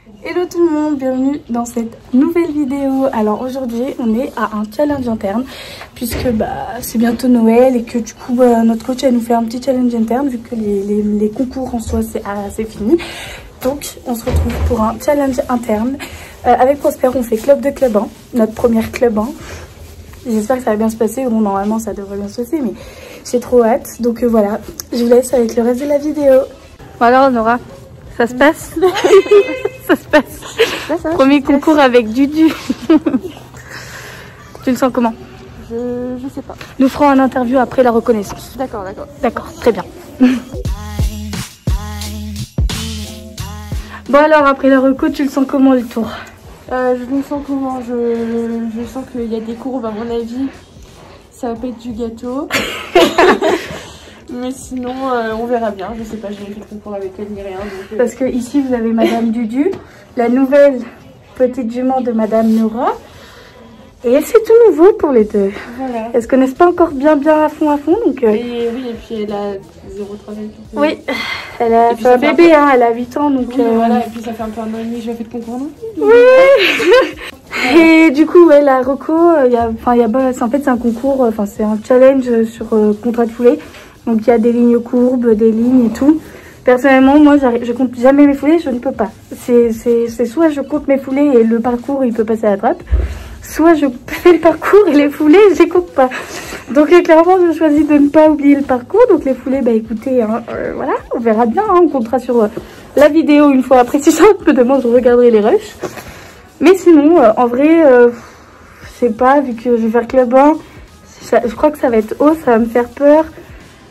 Hello tout le monde, bienvenue dans cette nouvelle vidéo. Alors aujourd'hui on est à un challenge interne puisque c'est bientôt Noël et que du coup notre coach elle nous fait un petit challenge interne vu que les concours en soi c'est fini. Donc on se retrouve pour un challenge interne. Avec Prosper on fait club de club 1, notre première club 1. J'espère que ça va bien se passer, bon normalement ça devrait bien se passer mais j'ai trop hâte. Donc voilà, je vous laisse avec le reste de la vidéo. Bon alors Nora, ça se passe? Ça se passe. Premier concours avec Dudu. Tu le sens comment? Je sais pas. Nous ferons un interview après la reconnaissance. D'accord, d'accord. D'accord, très bien. Bon alors, après la reco, tu le sens comment le tour? Je le sens comment? Je sens qu'il y a des courbes à mon avis. Ça va pas être du gâteau. Mais sinon, on verra bien. Je sais pas, j'ai fait le concours avec elle ni rien. Donc, Parce que ici, vous avez Madame Dudu, la nouvelle petite jument de Madame Nora. Et c'est tout nouveau pour les deux. Voilà. Elles se connaissent pas encore bien à fond. Donc, Et oui, et puis elle a 0,3 ans. Oui, elle a fait un bébé, elle a 8 ans. Donc, oui, voilà, et puis ça fait un peu un an et demi que je fais le concours non plus. Oui. Et du coup, ouais, la reco, en fait, c'est un concours, c'est un challenge sur contrat de foulée. Donc il y a des lignes courbes, des lignes et tout. Personnellement, moi, je compte jamais mes foulées, je ne peux pas. C'est soit je compte mes foulées et le parcours, il peut passer à la trappe. Soit je fais le parcours et les foulées, je les compte pas. Donc clairement, je choisis de ne pas oublier le parcours. Donc les foulées, écoutez, voilà, on verra bien. On comptera sur la vidéo une fois après. Si ça me demande, je regarderai les rushs. Mais sinon, en vrai, je sais pas, vu que je vais faire club 1, je crois que ça va être haut, ça va me faire peur.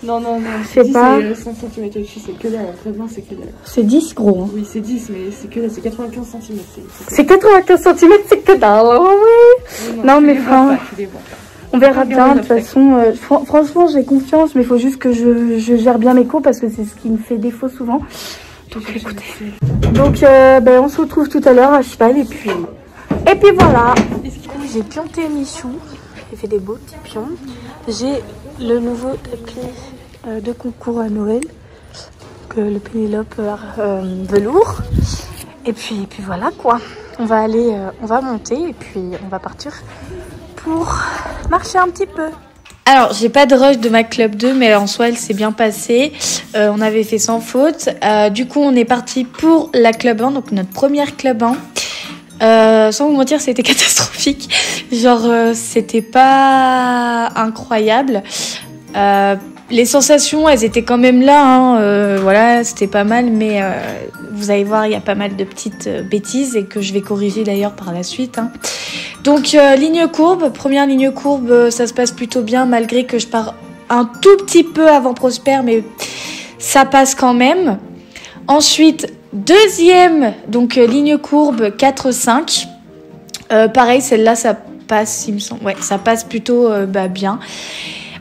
Non, je sais pas. 5 cm au-dessus, c'est que dalle. Après, c'est que dalle. C'est 10 gros. Hein. Oui, c'est 10, mais c'est que dalle, c'est 95 cm. C'est 95 cm, c'est que dalle, oui. Non, mais enfin, on verra bien. De toute façon, franchement, j'ai confiance, mais il faut juste que je gère bien mes cours parce que c'est ce qui me fait défaut souvent. Donc, écoutez. Donc, on se retrouve tout à l'heure à cheval et puis voilà. J'ai planté mes choux. J'ai fait des beaux petits pions. J'ai le nouveau tapis de concours à Noël, le Pénélope velours. Et puis voilà quoi. On va monter et puis on va partir pour marcher un petit peu. Alors, j'ai pas de rush de ma club 2, mais en soi, elle s'est bien passée. On avait fait sans faute. Du coup, on est parti pour la club 1, donc notre première club 1. Sans vous mentir, c'était catastrophique. Genre, c'était pas incroyable. Les sensations, elles étaient quand même là. Voilà, c'était pas mal, mais vous allez voir, il y a pas mal de petites bêtises et que je vais corriger d'ailleurs par la suite. Donc, ligne courbe, première ligne courbe, ça se passe plutôt bien malgré que je pars un tout petit peu avant Prosper, mais ça passe quand même. Ensuite, deuxième, donc ligne courbe 4-5. Pareil, celle-là, ça passe, il me semble. Ouais, ça passe plutôt bien.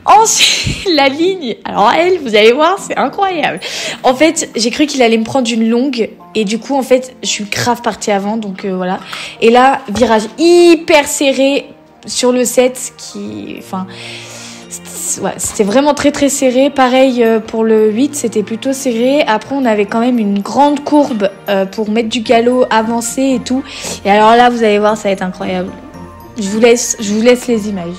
Ensuite, la ligne, alors elle, vous allez voir, c'est incroyable. En fait, j'ai cru qu'il allait me prendre une longue et du coup, en fait, je suis grave partie avant, donc voilà. Et là, virage hyper serré sur le 7 c'était vraiment très serré. Pareil pour le 8, c'était plutôt serré. Après, on avait quand même une grande courbe pour mettre du galop avancé et tout. Et alors là, vous allez voir, ça va être incroyable. Je vous laisse les images.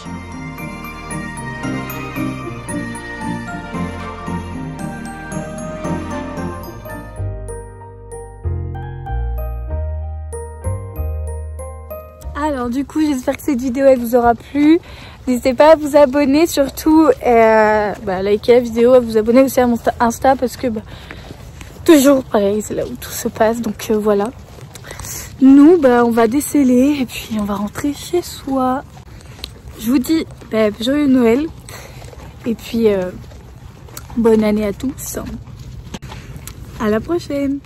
Alors du coup, j'espère que cette vidéo elle vous aura plu. N'hésitez pas à vous abonner, surtout liker la vidéo, à vous abonner aussi à mon Insta parce que toujours pareil, c'est là où tout se passe. Donc voilà. Nous, on va déceler et puis on va rentrer chez soi. Je vous dis joyeux Noël et puis bonne année à tous. À la prochaine.